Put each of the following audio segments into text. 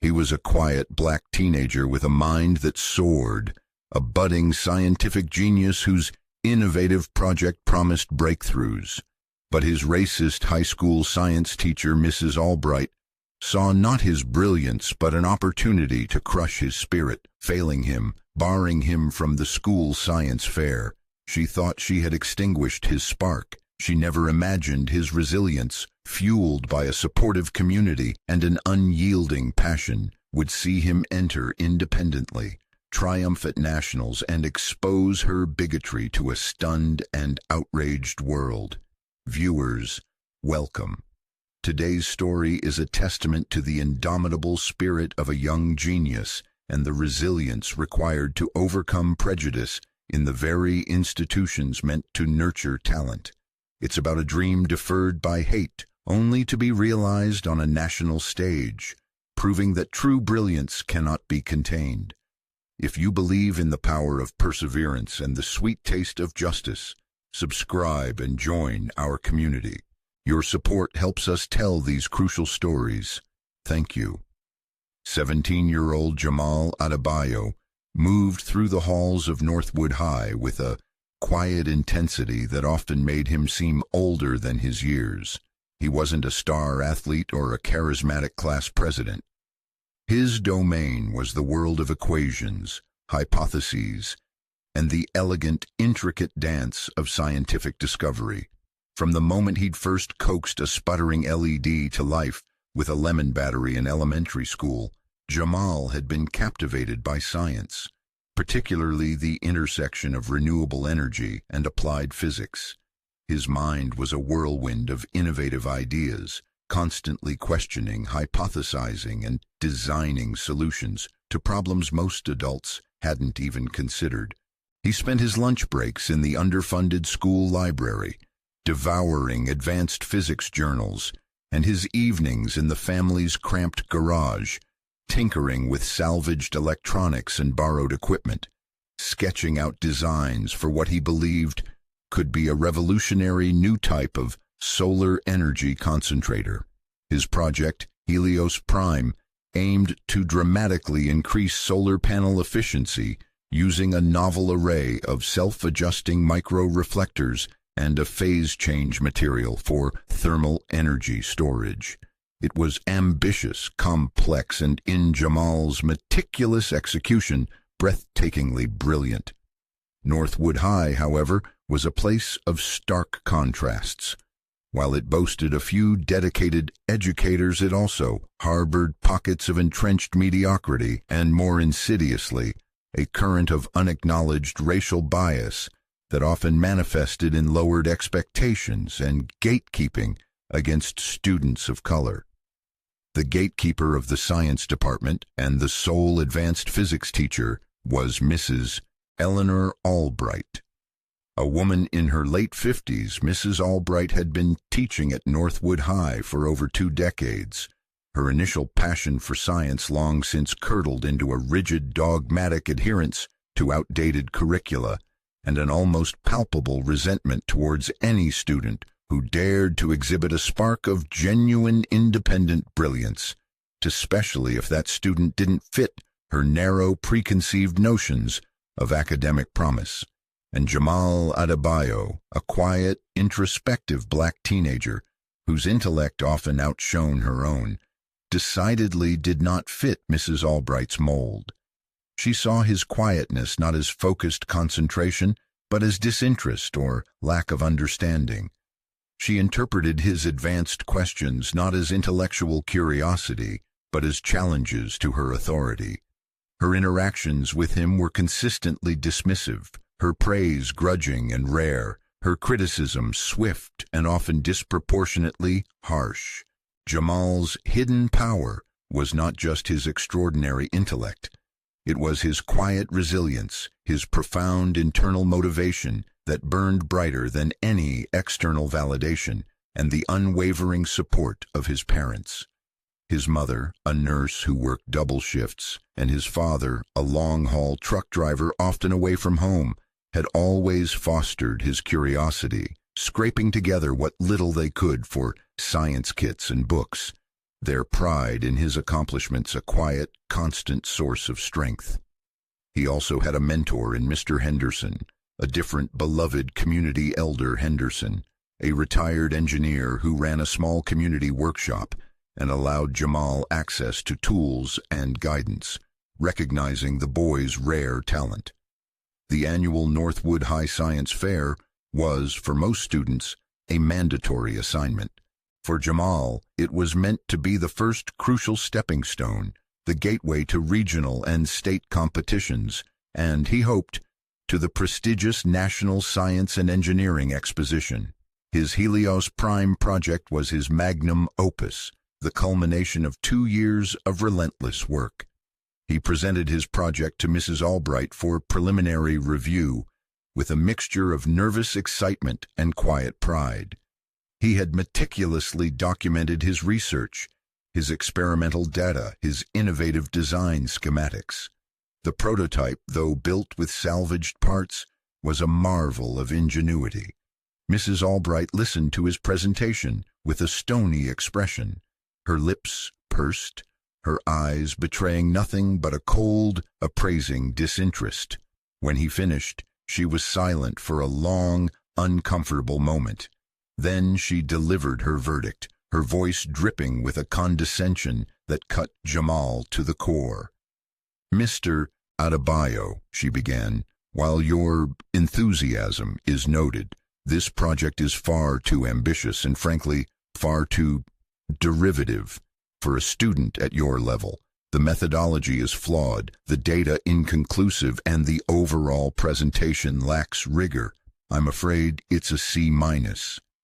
He was a quiet black teenager with a mind that soared, a budding scientific genius whose innovative project promised breakthroughs. But his racist high school science teacher, Mrs. Albright, saw not his brilliance but an opportunity to crush his spirit, failing him, barring him from the school science fair. She thought she had extinguished his spark. She never imagined his resilience, fueled by a supportive community and an unyielding passion, would see him enter independently, triumph at nationals, and expose her bigotry to a stunned and outraged world. Viewers, welcome. Today's story is a testament to the indomitable spirit of a young genius and the resilience required to overcome prejudice in the very institutions meant to nurture talent. It's about a dream deferred by hate, only to be realized on a national stage, proving that true brilliance cannot be contained. If you believe in the power of perseverance and the sweet taste of justice, subscribe and join our community. Your support helps us tell these crucial stories. Thank you. 17-year-old Jamal Adebayo moved through the halls of Northwood High with a quiet intensity that often made him seem older than his years. He wasn't a star athlete or a charismatic class president. His domain was the world of equations, hypotheses, and the elegant, intricate dance of scientific discovery. From the moment he'd first coaxed a sputtering LED to life with a lemon battery in elementary school, Jamal had been captivated by science, particularly the intersection of renewable energy and applied physics. His mind was a whirlwind of innovative ideas, constantly questioning, hypothesizing, and designing solutions to problems most adults hadn't even considered. He spent his lunch breaks in the underfunded school library, devouring advanced physics journals, and his evenings in the family's cramped garage, tinkering with salvaged electronics and borrowed equipment, sketching out designs for what he believed could be a revolutionary new type of solar energy concentrator. His project, Helios Prime, aimed to dramatically increase solar panel efficiency using a novel array of self-adjusting micro-reflectors and a phase-change material for thermal energy storage. It was ambitious, complex, and in Jamal's meticulous execution, breathtakingly brilliant. Northwood High, however, was a place of stark contrasts. While it boasted a few dedicated educators, it also harbored pockets of entrenched mediocrity and, more insidiously, a current of unacknowledged racial bias that often manifested in lowered expectations and gatekeeping against students of color. The gatekeeper of the science department and the sole advanced physics teacher was Mrs. Eleanor Albright. A woman in her late 50s, Mrs. Albright had been teaching at Northwood High for over 2 decades. Her initial passion for science long since curdled into a rigid, dogmatic adherence to outdated curricula and an almost palpable resentment towards any student who dared to exhibit a spark of genuine independent brilliance, especially if that student didn't fit her narrow preconceived notions of academic promise. And Jamal Adebayo, a quiet, introspective black teenager whose intellect often outshone her own, decidedly did not fit Mrs. Albright's mold. She saw his quietness not as focused concentration, but as disinterest or lack of understanding. She interpreted his advanced questions not as intellectual curiosity, but as challenges to her authority. Her interactions with him were consistently dismissive, her praise grudging and rare, her criticism swift and often disproportionately harsh. Jamal's hidden power was not just his extraordinary intellect. It was his quiet resilience, his profound internal motivation that burned brighter than any external validation, and the unwavering support of his parents. His mother, a nurse who worked double shifts, and his father, a long-haul truck driver often away from home, had always fostered his curiosity, scraping together what little they could for science kits and books. their pride in his accomplishments a quiet, constant source of strength. He also had a mentor in Mr. Henderson, a different, beloved community elder Henderson, a retired engineer who ran a small community workshop and allowed Jamal access to tools and guidance, recognizing the boy's rare talent. The annual Northwood High Science Fair was, for most students, a mandatory assignment. For Jamal, it was meant to be the first crucial stepping stone, the gateway to regional and state competitions, and, he hoped, to the prestigious National Science and Engineering Exposition. His Helios Prime project was his magnum opus, the culmination of 2 years of relentless work. He presented his project to Mrs. Albright for preliminary review, with a mixture of nervous excitement and quiet pride. He had meticulously documented his research, his experimental data, his innovative design schematics. The prototype, though built with salvaged parts, was a marvel of ingenuity. Mrs. Albright listened to his presentation with a stony expression, her lips pursed, her eyes betraying nothing but a cold, appraising disinterest. When he finished, she was silent for a long, uncomfortable moment. Then she delivered her verdict, her voice dripping with a condescension that cut Jamal to the core. "Mr. Adebayo," she began, "while your enthusiasm is noted, this project is far too ambitious and, frankly, far too derivative for a student at your level. The methodology is flawed, the data inconclusive, and the overall presentation lacks rigor. I'm afraid it's a C-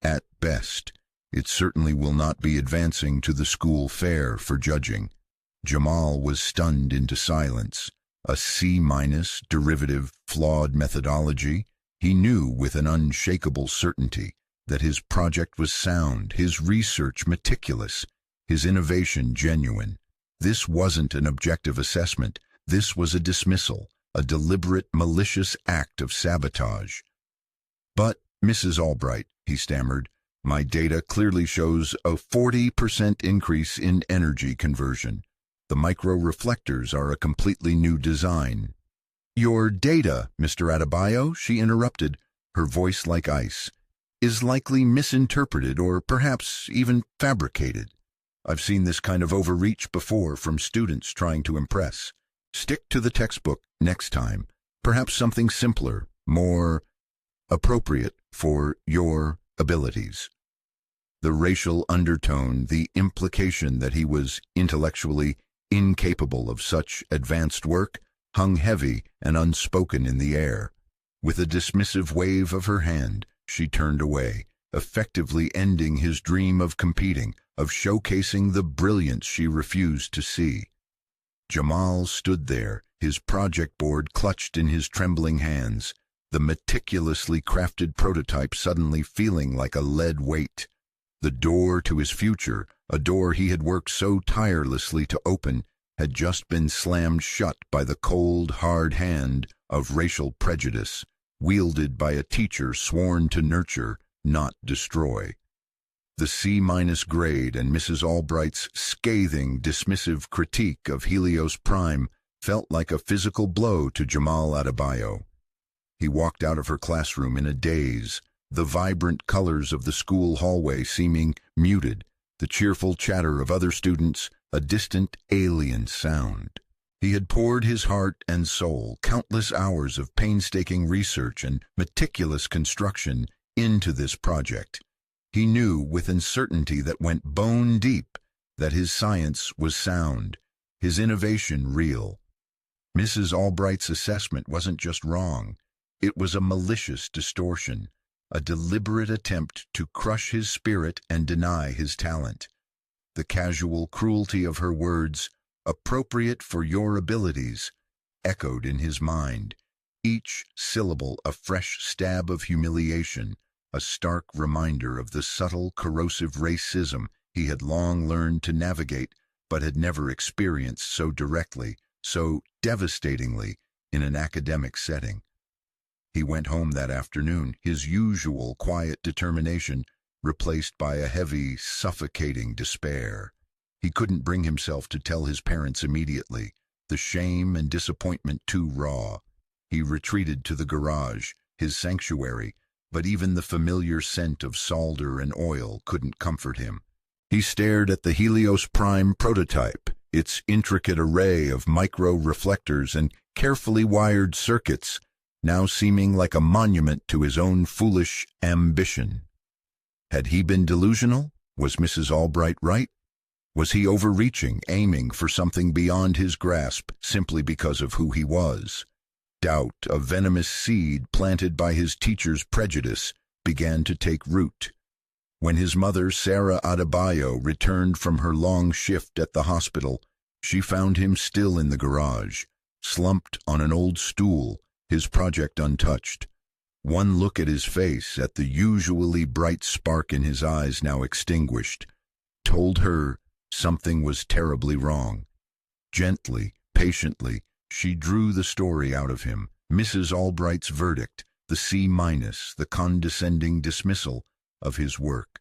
at best. It certainly will not be advancing to the school fair for judging." Jamal was stunned into silence. A C-, derivative, flawed methodology? He knew with an unshakable certainty that his project was sound, his research meticulous, his innovation genuine. This wasn't an objective assessment. This was a dismissal, a deliberate, malicious act of sabotage. "But, Mrs. Albright," he stammered, "my data clearly shows a 40% increase in energy conversion. The micro-reflectors are a completely new design." "Your data, Mr. Adebayo," she interrupted, her voice like ice, "is likely misinterpreted or perhaps even fabricated. I've seen this kind of overreach before from students trying to impress. Stick to the textbook next time. Perhaps something simpler, more appropriate for your abilities." The racial undertone, the implication that he was intellectually incapable of such advanced work, hung heavy and unspoken in the air. With a dismissive wave of her hand, she turned away, effectively ending his dream of competing, of showcasing the brilliance she refused to see. Jamal stood there, his project board clutched in his trembling hands, the meticulously crafted prototype suddenly feeling like a lead weight. The door to his future, a door he had worked so tirelessly to open, had just been slammed shut by the cold, hard hand of racial prejudice, wielded by a teacher sworn to nurture, not destroy. The C- grade and Mrs. Albright's scathing, dismissive critique of Helios Prime felt like a physical blow to Jamal Adebayo. He walked out of her classroom in a daze, the vibrant colors of the school hallway seeming muted, the cheerful chatter of other students a distant, alien sound. He had poured his heart and soul, countless hours of painstaking research and meticulous construction into this project. He knew with a certainty that went bone deep that his science was sound, his innovation real. Mrs. Albright's assessment wasn't just wrong. It was a malicious distortion, a deliberate attempt to crush his spirit and deny his talent. The casual cruelty of her words, "appropriate for your abilities," echoed in his mind, each syllable a fresh stab of humiliation, a stark reminder of the subtle, corrosive racism he had long learned to navigate but had never experienced so directly, so devastatingly, in an academic setting. He went home that afternoon, his usual quiet determination replaced by a heavy, suffocating despair. He couldn't bring himself to tell his parents immediately, the shame and disappointment too raw. He retreated to the garage, his sanctuary, but even the familiar scent of solder and oil couldn't comfort him. He stared at the Helios Prime prototype, its intricate array of micro-reflectors and carefully wired circuits, now seeming like a monument to his own foolish ambition. Had he been delusional? Was Mrs. Albright right? Was he overreaching, aiming for something beyond his grasp simply because of who he was? Doubt, a venomous seed planted by his teacher's prejudice, began to take root. When his mother, Sarah Adebayo, returned from her long shift at the hospital, she found him still in the garage, slumped on an old stool, his project untouched. One look at his face, at the usually bright spark in his eyes now extinguished, told her something was terribly wrong. Gently, patiently, she drew the story out of him, Mrs. Albright's verdict, the C-, the condescending dismissal of his work.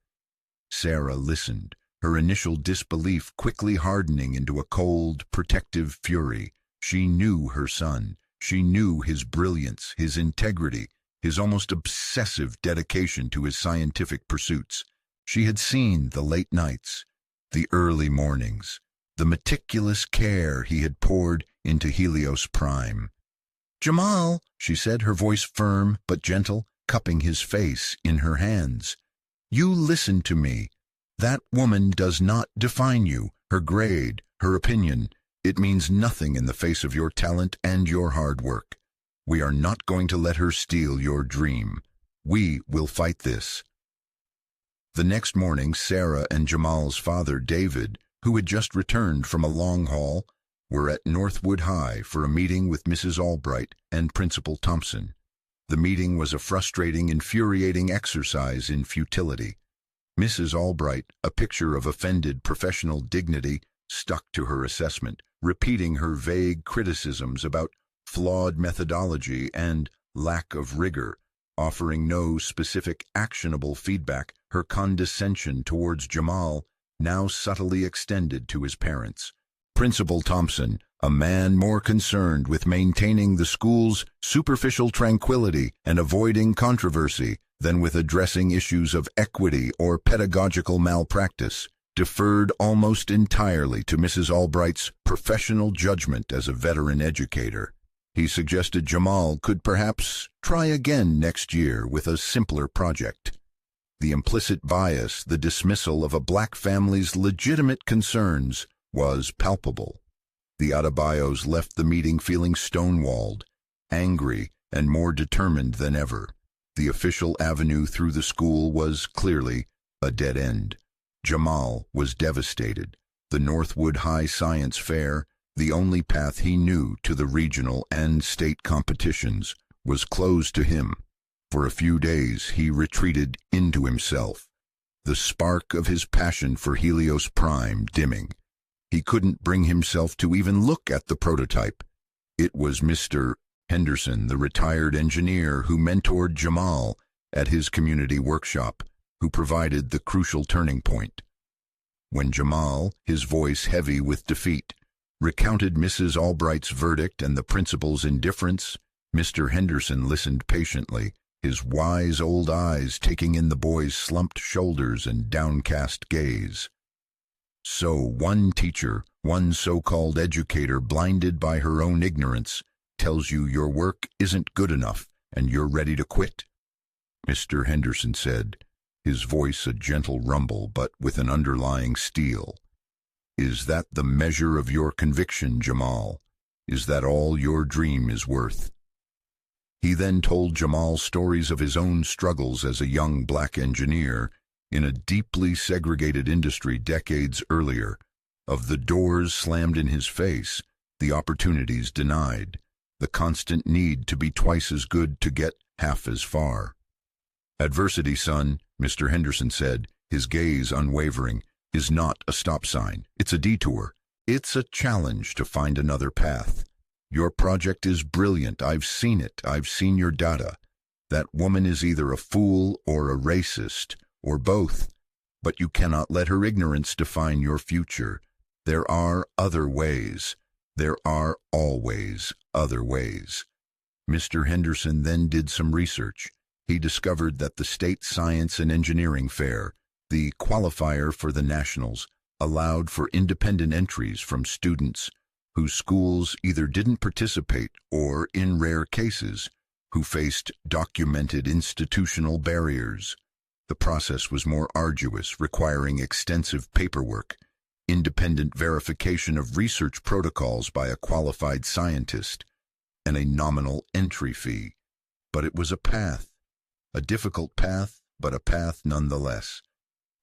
Sarah listened, her initial disbelief quickly hardening into a cold, protective fury. She knew her son. She knew his brilliance, his integrity, his almost obsessive dedication to his scientific pursuits. She had seen the late nights, the early mornings, the meticulous care he had poured into Helios Prime. "Jamal," she said, her voice firm but gentle, cupping his face in her hands. "You listen to me. That woman does not define you, her grade, her opinion. It means nothing in the face of your talent and your hard work. We are not going to let her steal your dream. We will fight this." The next morning, Sarah and Jamal's father, David, who had just returned from a long haul, were at Northwood High for a meeting with Mrs. Albright and Principal Thompson. The meeting was a frustrating, infuriating exercise in futility. Mrs. Albright, a picture of offended professional dignity, stuck to her assessment, repeating her vague criticisms about flawed methodology and lack of rigor, offering no specific actionable feedback. Her condescension towards Jamal now subtly extended to his parents. Principal Thompson, a man more concerned with maintaining the school's superficial tranquility and avoiding controversy than with addressing issues of equity or pedagogical malpractice, deferred almost entirely to Mrs. Albright's professional judgment as a veteran educator. He suggested Jamal could perhaps try again next year with a simpler project. The implicit bias, the dismissal of a black family's legitimate concerns, was palpable. The Adebayos left the meeting feeling stonewalled, angry, and more determined than ever. The official avenue through the school was clearly a dead end. Jamal was devastated. The Northwood High Science Fair, the only path he knew to the regional and state competitions, was closed to him. For a few days he retreated into himself, the spark of his passion for Helios Prime dimming. He couldn't bring himself to even look at the prototype. It was Mr. Henderson, the retired engineer who mentored Jamal at his community workshop, who provided the crucial turning point. When Jamal, his voice heavy with defeat, recounted Mrs. Albright's verdict and the principal's indifference, Mr. Henderson listened patiently, his wise old eyes taking in the boy's slumped shoulders and downcast gaze. So one teacher, one so-called educator blinded by her own ignorance, tells you your work isn't good enough and you're ready to quit? Mr. Henderson said, his voice a gentle rumble but with an underlying steel. Is that the measure of your conviction, Jamal? Is that all your dream is worth? He then told Jamal stories of his own struggles as a young black engineer in a deeply segregated industry decades earlier, of the doors slammed in his face, the opportunities denied, the constant need to be twice as good to get half as far. Adversity, son, Mr. Henderson said, his gaze unwavering, is not a stop sign. It's a detour. It's a challenge to find another path. Your project is brilliant. I've seen it. I've seen your data. That woman is either a fool or a racist, or both. But you cannot let her ignorance define your future. There are other ways. There are always other ways. Mr. Henderson then did some research. He discovered that the State Science and Engineering Fair, the qualifier for the Nationals, allowed for independent entries from students whose schools either didn't participate or, in rare cases, who faced documented institutional barriers. The process was more arduous, requiring extensive paperwork, independent verification of research protocols by a qualified scientist, and a nominal entry fee. But it was a path, a difficult path, but a path nonetheless.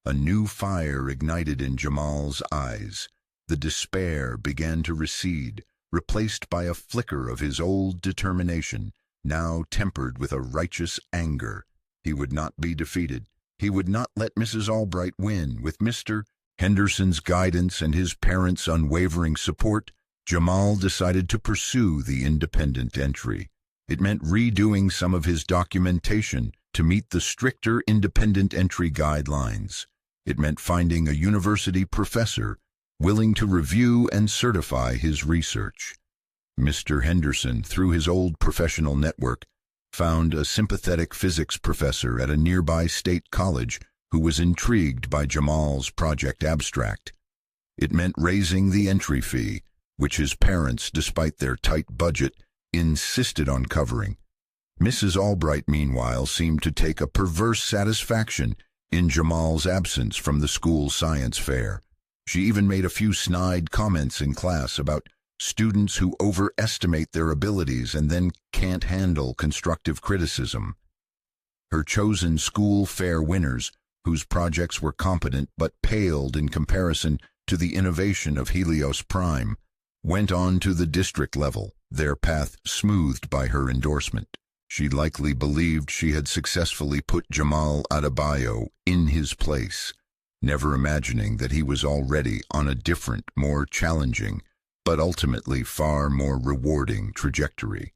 A new fire ignited in Jamal's eyes. The despair began to recede, replaced by a flicker of his old determination, now tempered with a righteous anger. He would not be defeated. He would not let Mrs. Albright win. With Mr. Henderson's guidance and his parents' unwavering support, Jamal decided to pursue the independent entry. It meant redoing some of his documentation to meet the stricter independent entry guidelines. It meant finding a university professor willing to review and certify his research. Mr. Henderson, through his old professional network, found a sympathetic physics professor at a nearby state college who was intrigued by Jamal's project abstract. It meant raising the entry fee, which his parents, despite their tight budget, insisted on covering. Mrs. Albright, meanwhile, seemed to take a perverse satisfaction in Jamal's absence from the school science fair. She even made a few snide comments in class about students who overestimate their abilities and then can't handle constructive criticism. Her chosen school fair winners, whose projects were competent but paled in comparison to the innovation of Helios Prime, went on to the district level, their path smoothed by her endorsement. She likely believed she had successfully put Jamal Adebayo in his place, never imagining that he was already on a different, more challenging, but ultimately far more rewarding trajectory.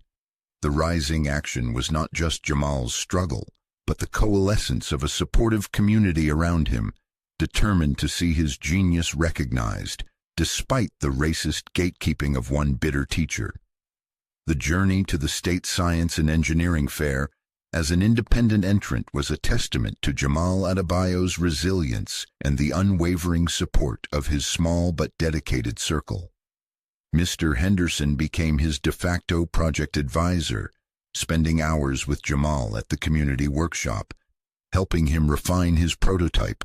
The rising action was not just Jamal's struggle, but the coalescence of a supportive community around him, determined to see his genius recognized, despite the racist gatekeeping of one bitter teacher. The journey to the State Science and Engineering Fair as an independent entrant was a testament to Jamal Adebayo's resilience and the unwavering support of his small but dedicated circle. Mr. Henderson became his de facto project advisor, spending hours with Jamal at the community workshop, helping him refine his prototype,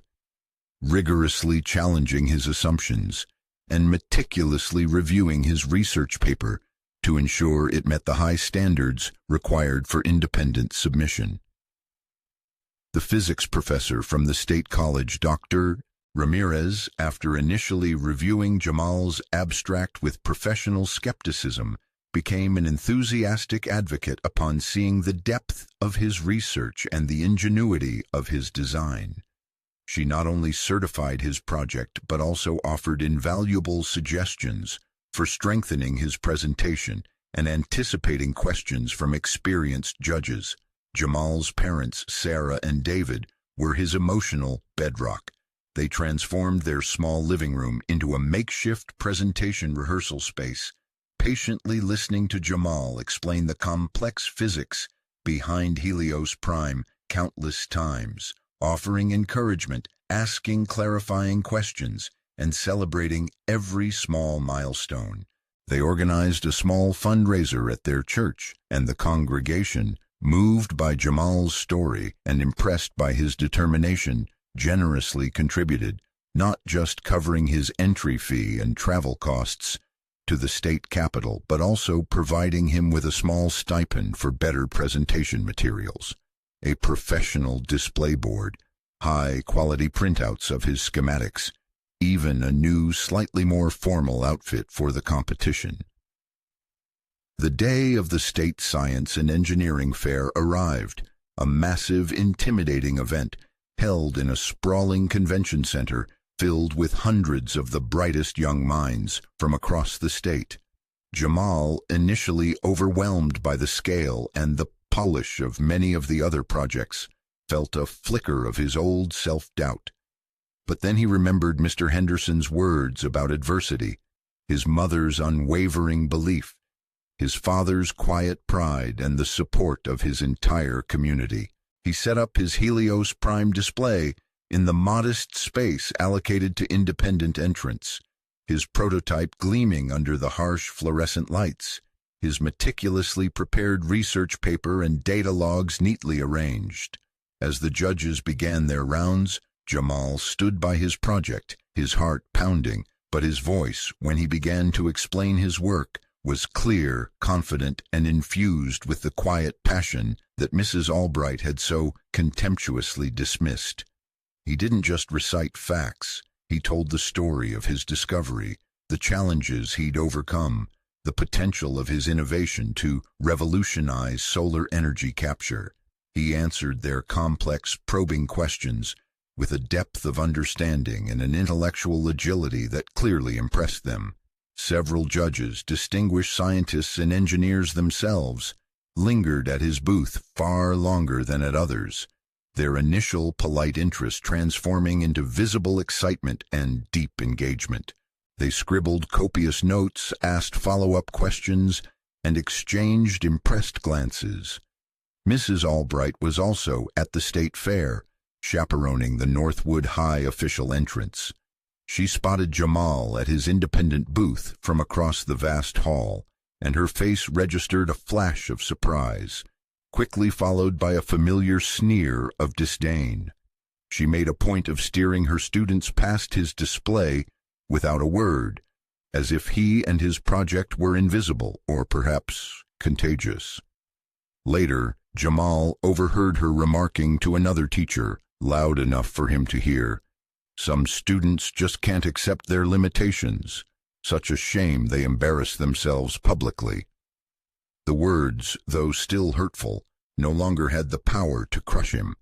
rigorously challenging his assumptions, and meticulously reviewing his research paper to ensure it met the high standards required for independent submission. The physics professor from the State College, Dr. Ramirez, after initially reviewing Jamal's abstract with professional skepticism, became an enthusiastic advocate upon seeing the depth of his research and the ingenuity of his design. She not only certified his project but also offered invaluable suggestions for strengthening his presentation and anticipating questions from experienced judges. Jamal's parents, Sarah and David, were his emotional bedrock. They transformed their small living room into a makeshift presentation rehearsal space, patiently listening to Jamal explain the complex physics behind Helios Prime countless times, offering encouragement, asking clarifying questions, and celebrating every small milestone. They organized a small fundraiser at their church, and the congregation, moved by Jamal's story and impressed by his determination, generously contributed, not just covering his entry fee and travel costs to the state capitol, but also providing him with a small stipend for better presentation materials, a professional display board, high-quality printouts of his schematics, even a new, slightly more formal outfit for the competition. The day of the State Science and Engineering Fair arrived, a massive, intimidating event held in a sprawling convention center filled with hundreds of the brightest young minds from across the state. Jamal, initially overwhelmed by the scale and the polish of many of the other projects, felt a flicker of his old self-doubt. But then he remembered Mr. Henderson's words about adversity, his mother's unwavering belief, his father's quiet pride, and the support of his entire community. He set up his Helios Prime display in the modest space allocated to independent entrants, his prototype gleaming under the harsh fluorescent lights, his meticulously prepared research paper and data logs neatly arranged. As the judges began their rounds, Jamal stood by his project, his heart pounding, but his voice, when he began to explain his work, was clear, confident, and infused with the quiet passion that Mrs. Albright had so contemptuously dismissed. He didn't just recite facts, he told the story of his discovery, the challenges he'd overcome, the potential of his innovation to revolutionize solar energy capture. He answered their complex, probing questions with a depth of understanding and an intellectual agility that clearly impressed them. Several judges, distinguished scientists and engineers themselves, lingered at his booth far longer than at others, their initial polite interest transforming into visible excitement and deep engagement. They scribbled copious notes, asked follow-up questions, and exchanged impressed glances. Mrs. Albright was also at the state fair, chaperoning the Northwood High official entrance. She spotted Jamal at his independent booth from across the vast hall, and her face registered a flash of surprise, quickly followed by a familiar sneer of disdain. She made a point of steering her students past his display without a word, as if he and his project were invisible or perhaps contagious. Later, Jamal overheard her remarking to another teacher, loud enough for him to hear, "Some students just can't accept their limitations. Such a shame they embarrass themselves publicly." The words, though still hurtful, no longer had the power to crush him.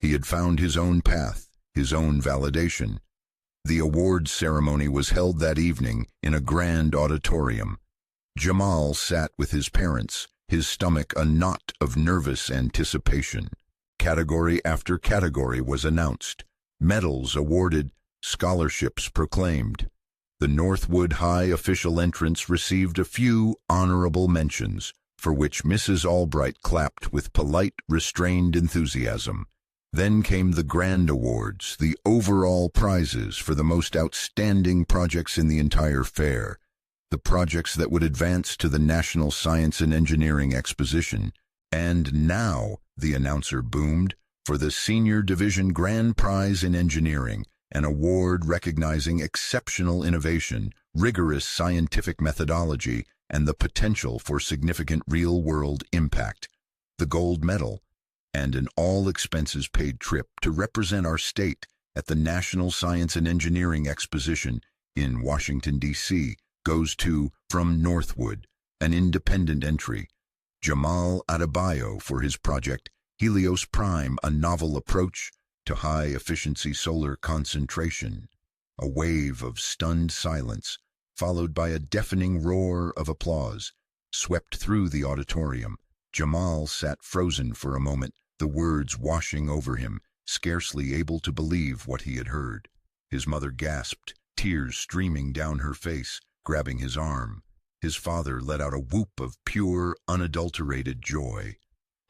He had found his own path, his own validation. The awards ceremony was held that evening in a grand auditorium. Jamal sat with his parents, his stomach a knot of nervous anticipation. Category after category was announced, medals awarded, scholarships proclaimed. The Northwood High official entrance received a few honorable mentions, for which Mrs. Albright clapped with polite, restrained enthusiasm. Then came the grand awards, the overall prizes for the most outstanding projects in the entire fair, the projects that would advance to the National Science and Engineering Exposition. And now, the announcer boomed, for the Senior Division Grand Prize in Engineering, an award recognizing exceptional innovation, rigorous scientific methodology, and the potential for significant real-world impact. The gold medal, and an all-expenses-paid trip to represent our state at the National Science and Engineering Exposition in Washington, D.C., goes to, from Northwood, an independent entry, Jamal Adebayo for his project Helios Prime, a novel approach to high-efficiency solar concentration. A wave of stunned silence, followed by a deafening roar of applause, swept through the auditorium. Jamal sat frozen for a moment, the words washing over him, scarcely able to believe what he had heard. His mother gasped, tears streaming down her face, grabbing his arm. His father let out a whoop of pure, unadulterated joy.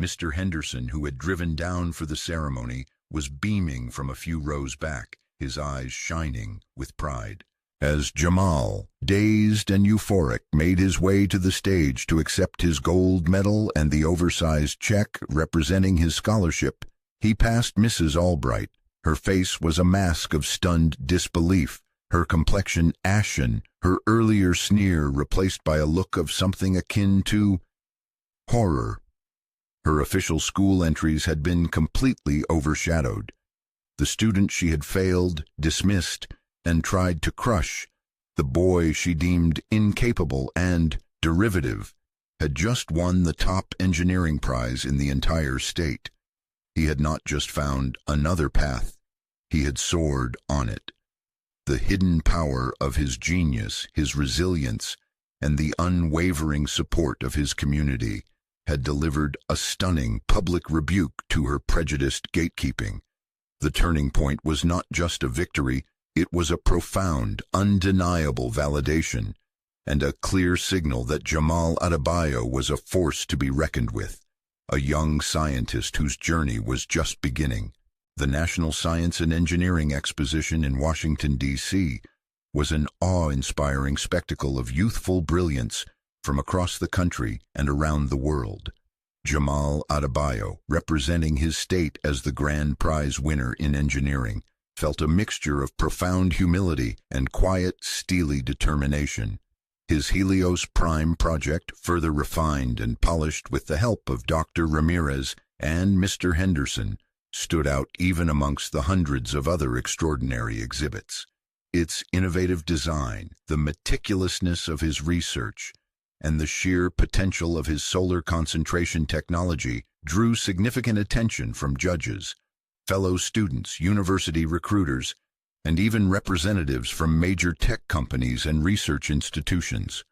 Mr. Henderson, who had driven down for the ceremony, was beaming from a few rows back, his eyes shining with pride. As Jamal, dazed and euphoric, made his way to the stage to accept his gold medal and the oversized check representing his scholarship, he passed Mrs. Albright. Her face was a mask of stunned disbelief, her complexion ashen, her earlier sneer replaced by a look of something akin to horror. Her official school entries had been completely overshadowed. The student she had failed, dismissed, and tried to crush, the boy she deemed incapable and derivative, had just won the top engineering prize in the entire state. He had not just found another path, he had soared on it. The hidden power of his genius, his resilience, and the unwavering support of his community had delivered a stunning public rebuke to her prejudiced gatekeeping. The turning point was not just a victory, it was a profound, undeniable validation, and a clear signal that Jamal Adebayo was a force to be reckoned with, a young scientist whose journey was just beginning. The National Science and Engineering Exposition in Washington, D.C., was an awe-inspiring spectacle of youthful brilliance from across the country and around the world. Jamal Adebayo, representing his state as the grand prize winner in engineering, felt a mixture of profound humility and quiet, steely determination. His Helios Prime project, further refined and polished with the help of Dr. Ramirez and Mr. Henderson, stood out even amongst the hundreds of other extraordinary exhibits. Its innovative design, the meticulousness of his research, and the sheer potential of his solar concentration technology drew significant attention from judges, fellow students, university recruiters, and even representatives from major tech companies and research institutions.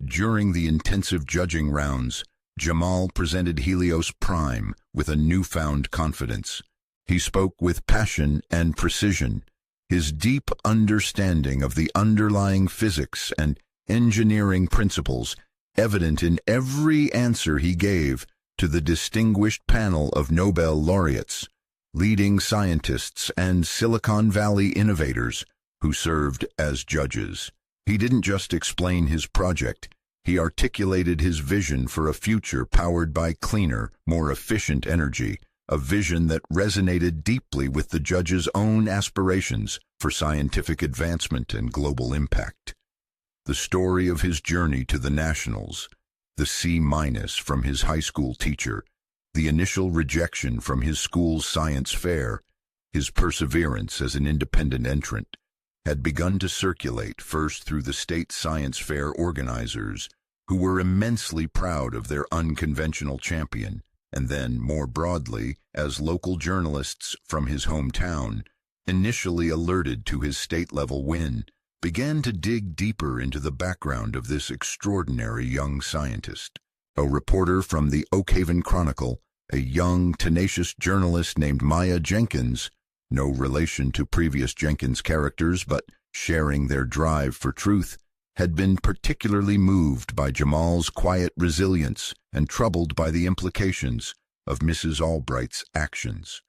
During the intensive judging rounds, Jamal presented Helios Prime with a newfound confidence. He spoke with passion and precision, his deep understanding of the underlying physics and engineering principles evident in every answer he gave to the distinguished panel of Nobel laureates, leading scientists, and Silicon Valley innovators who served as judges. He didn't just explain his project, he articulated his vision for a future powered by cleaner, more efficient energy, a vision that resonated deeply with the judges' own aspirations for scientific advancement and global impact. The story of his journey to the nationals, the C- from his high school teacher, the initial rejection from his school's science fair, his perseverance as an independent entrant, had begun to circulate first through the state science fair organizers, who were immensely proud of their unconventional champion, and then, more broadly, as local journalists from his hometown, initially alerted to his state-level win, began to dig deeper into the background of this extraordinary young scientist. A reporter from the Oakhaven Chronicle, a young, tenacious journalist named Maya Jenkins, no relation to previous Jenkins characters but sharing their drive for truth, had been particularly moved by Jamal's quiet resilience and troubled by the implications of Mrs. Albright's actions.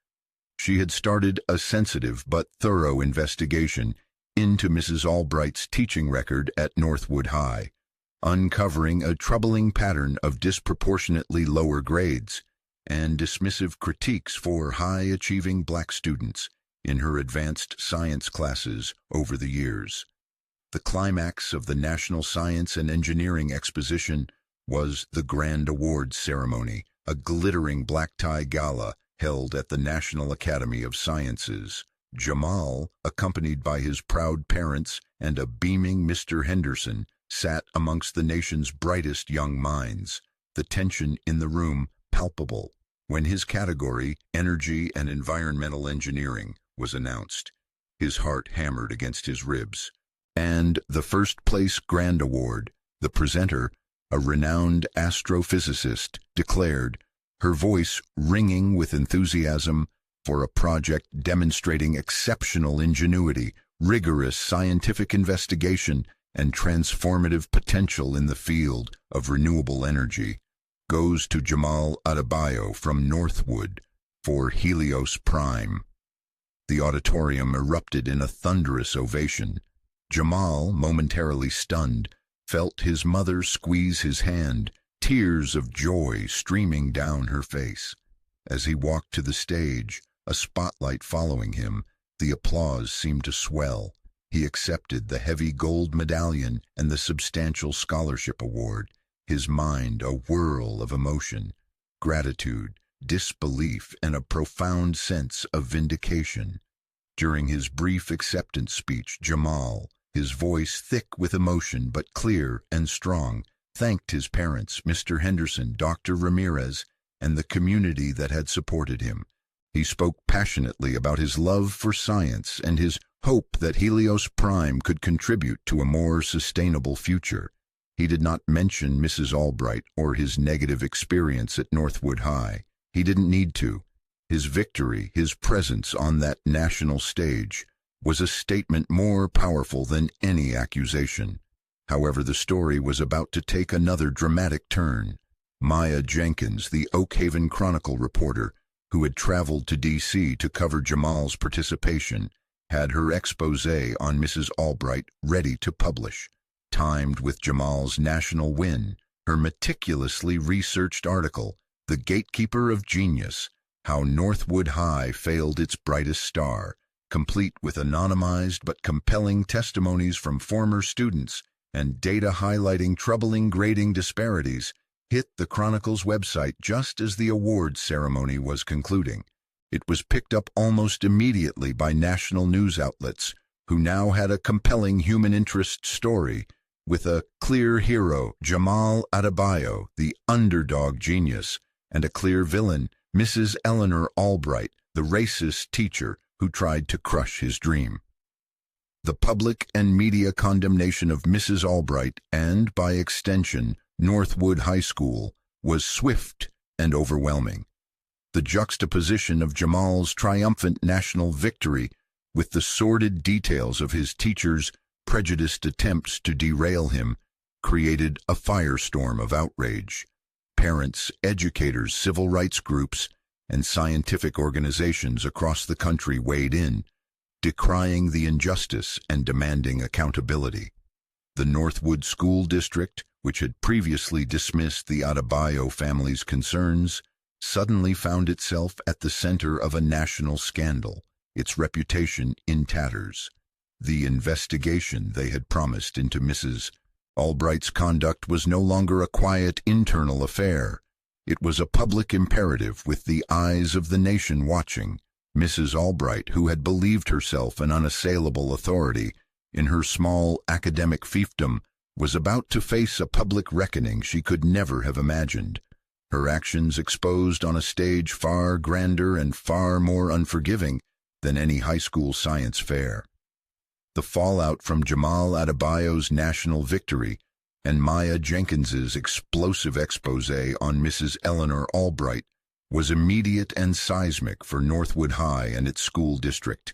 She had started a sensitive but thorough investigation into Mrs. Albright's teaching record at Northwood High, uncovering a troubling pattern of disproportionately lower grades and dismissive critiques for high-achieving black students in her advanced science classes over the years. The climax of the National Science and Engineering Exposition was the Grand Awards Ceremony, a glittering black-tie gala held at the National Academy of Sciences. Jamal, accompanied by his proud parents and a beaming Mr. Henderson, sat amongst the nation's brightest young minds, the tension in the room palpable, when his category, Energy and Environmental Engineering, was announced. His heart hammered against his ribs. And the first-place Grand Award, the presenter, a renowned astrophysicist, declared, her voice ringing with enthusiasm for a project demonstrating exceptional ingenuity, rigorous scientific investigation, and transformative potential in the field of renewable energy, goes to Jamal Adebayo from Northwood for Helios Prime. The auditorium erupted in a thunderous ovation. Jamal, momentarily stunned, felt his mother squeeze his hand, tears of joy streaming down her face. As he walked to the stage, a spotlight following him, the applause seemed to swell. He accepted the heavy gold medallion and the substantial scholarship award, his mind a whirl of emotion, gratitude, disbelief, and a profound sense of vindication. During his brief acceptance speech, Jamal, his voice thick with emotion but clear and strong, thanked his parents, Mr. Henderson, Dr. Ramirez, and the community that had supported him. He spoke passionately about his love for science and his hope that Helios Prime could contribute to a more sustainable future. He did not mention Mrs. Albright or his negative experience at Northwood High. He didn't need to. His victory, his presence on that national stage, was a statement more powerful than any accusation. However, the story was about to take another dramatic turn. Maya Jenkins, the Oak Haven Chronicle reporter, who had traveled to D.C. to cover Jamal's participation, had her expose on Mrs. Albright ready to publish. Timed with Jamal's national win, her meticulously researched article, "The Gatekeeper of Genius: How Northwood High Failed Its Brightest Star," complete with anonymized but compelling testimonies from former students and data highlighting troubling grading disparities, hit the Chronicle's website just as the awards ceremony was concluding. It was picked up almost immediately by national news outlets, who now had a compelling human interest story, with a clear hero, Jamal Adebayo, the underdog genius, and a clear villain, Mrs. Eleanor Albright, the racist teacher who tried to crush his dream. The public and media condemnation of Mrs. Albright and, by extension, Northwood High School was swift and overwhelming. The juxtaposition of Jamal's triumphant national victory with the sordid details of his teacher's prejudiced attempts to derail him created a firestorm of outrage. Parents, educators, civil rights groups, and scientific organizations across the country weighed in, decrying the injustice and demanding accountability. The Northwood School District, which had previously dismissed the Adebayo family's concerns, suddenly found itself at the center of a national scandal, its reputation in tatters. The investigation they had promised into Mrs. Albright's conduct was no longer a quiet internal affair. It was a public imperative with the eyes of the nation watching. Mrs. Albright, who had believed herself an unassailable authority in her small academic fiefdom, was about to face a public reckoning she could never have imagined. Her actions exposed on a stage far grander and far more unforgiving than any high school science fair. The fallout from Jamal Adebayo's national victory and Maya Jenkins's explosive expose on Mrs. Eleanor Albright was immediate and seismic for Northwood High and its school district.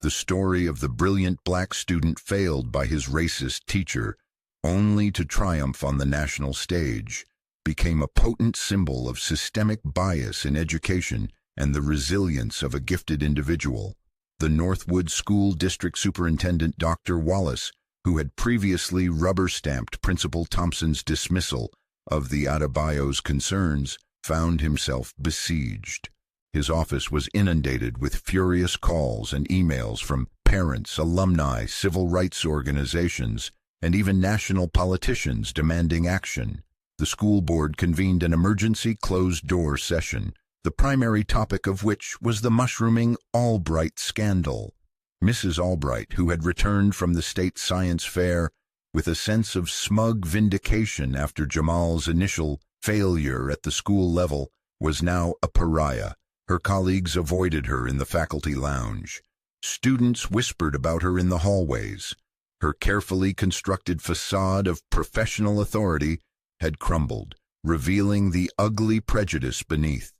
The story of the brilliant black student failed by his racist teacher, only to triumph on the national stage, became a potent symbol of systemic bias in education and the resilience of a gifted individual. The Northwood School District Superintendent Dr. Wallace, who had previously rubber-stamped Principal Thompson's dismissal of the Adebayo's concerns, found himself besieged. His office was inundated with furious calls and emails from parents, alumni, civil rights organizations, and even national politicians demanding action. The school board convened an emergency closed-door session, the primary topic of which was the mushrooming Albright scandal. Mrs. Albright, who had returned from the state science fair with a sense of smug vindication after Jamal's initial failure at the school level, was now a pariah. Her colleagues avoided her in the faculty lounge. Students whispered about her in the hallways. Her carefully constructed facade of professional authority had crumbled, revealing the ugly prejudice beneath.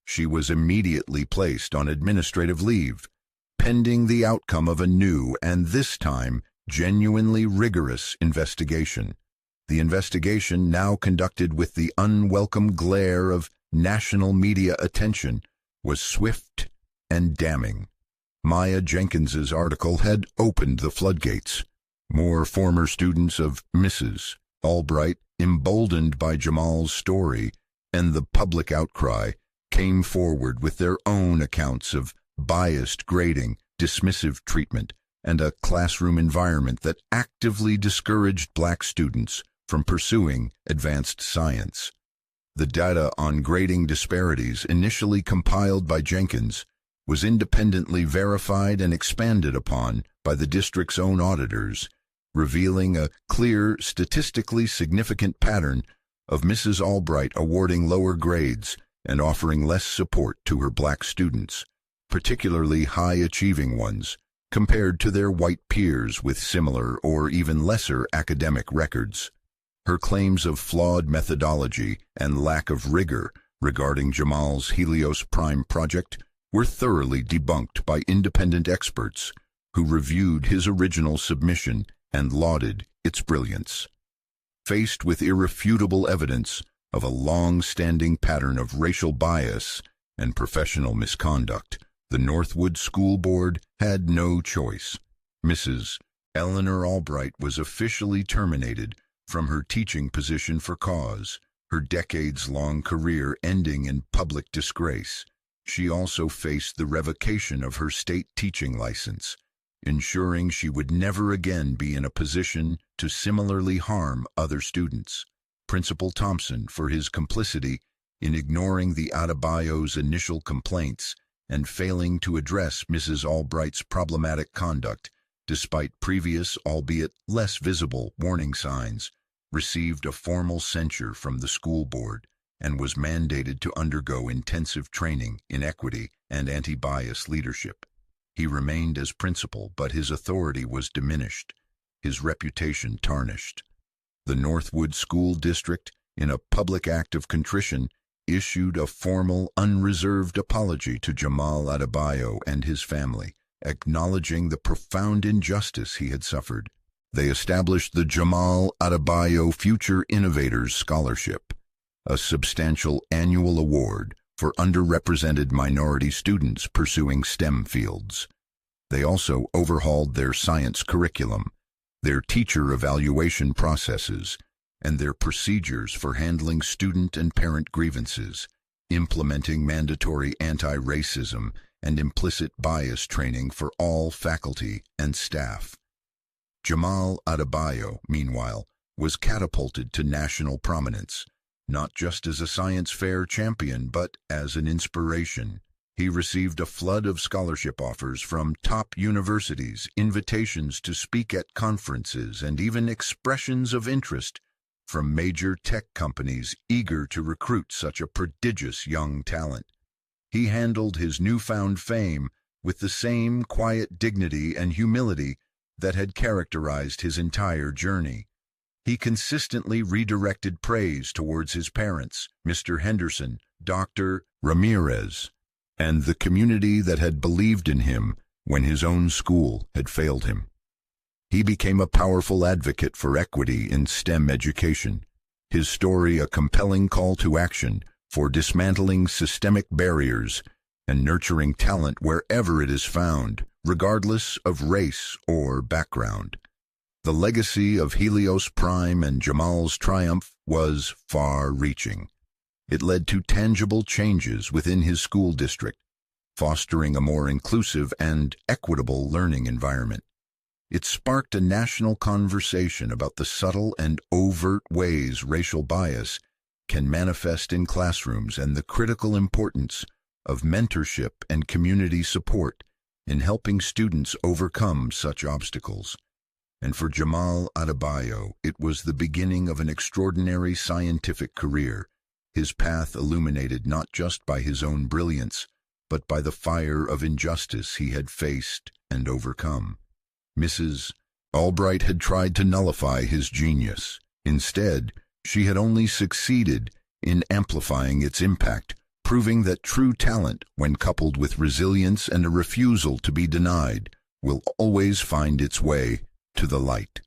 She was immediately placed on administrative leave, pending the outcome of a new and this time genuinely rigorous investigation. The investigation, now conducted with the unwelcome glare of national media attention, was swift and damning. Maya Jenkins's article had opened the floodgates. More former students of Mrs. Albright, emboldened by Jamal's story and the public outcry, came forward with their own accounts of biased grading, dismissive treatment, and a classroom environment that actively discouraged black students from pursuing advanced science. The data on grading disparities, initially compiled by Jenkins, was independently verified and expanded upon by the district's own auditors, revealing a clear, statistically significant pattern of Mrs. Albright awarding lower grades and offering less support to her black students, particularly high-achieving ones, compared to their white peers with similar or even lesser academic records. Her claims of flawed methodology and lack of rigor regarding Jamal's Helios Prime project were thoroughly debunked by independent experts who reviewed his original submission and lauded its brilliance. Faced with irrefutable evidence of a long-standing pattern of racial bias and professional misconduct, the Northwood School Board had no choice. Mrs. Eleanor Albright was officially terminated from her teaching position for cause, her decades-long career ending in public disgrace. She also faced the revocation of her state teaching license, ensuring she would never again be in a position to similarly harm other students. Principal Thompson, for his complicity in ignoring the Adebayo's initial complaints and failing to address Mrs. Albright's problematic conduct, despite previous, albeit less visible, warning signs, received a formal censure from the school board and was mandated to undergo intensive training in equity and anti-bias leadership. He remained as principal, but his authority was diminished, his reputation tarnished. The Northwood School District, in a public act of contrition, issued a formal, unreserved apology to Jamal Adebayo and his family, acknowledging the profound injustice he had suffered. They established the Jamal Adebayo Future Innovators Scholarship, a substantial annual award for underrepresented minority students pursuing STEM fields. They also overhauled their science curriculum, their teacher evaluation processes, and their procedures for handling student and parent grievances, implementing mandatory anti-racism and implicit bias training for all faculty and staff. Jamal Adebayo, meanwhile, was catapulted to national prominence, not just as a science fair champion, but as an inspiration. He received a flood of scholarship offers from top universities, invitations to speak at conferences, and even expressions of interest from major tech companies eager to recruit such a prodigious young talent. He handled his newfound fame with the same quiet dignity and humility that had characterized his entire journey. He consistently redirected praise towards his parents, Mr. Henderson, Dr. Ramirez, and the community that had believed in him when his own school had failed him. He became a powerful advocate for equity in STEM education, his story a compelling call to action for dismantling systemic barriers and nurturing talent wherever it is found, regardless of race or background. The legacy of Helios Prime and Jamal's triumph was far-reaching. It led to tangible changes within his school district, fostering a more inclusive and equitable learning environment. It sparked a national conversation about the subtle and overt ways racial bias can manifest in classrooms and the critical importance of mentorship and community support in helping students overcome such obstacles. And for Jamal Adebayo, it was the beginning of an extraordinary scientific career, his path illuminated not just by his own brilliance, but by the fire of injustice he had faced and overcome. Mrs. Albright had tried to nullify his genius. Instead, she had only succeeded in amplifying its impact, proving that true talent, when coupled with resilience and a refusal to be denied, will always find its way to the light.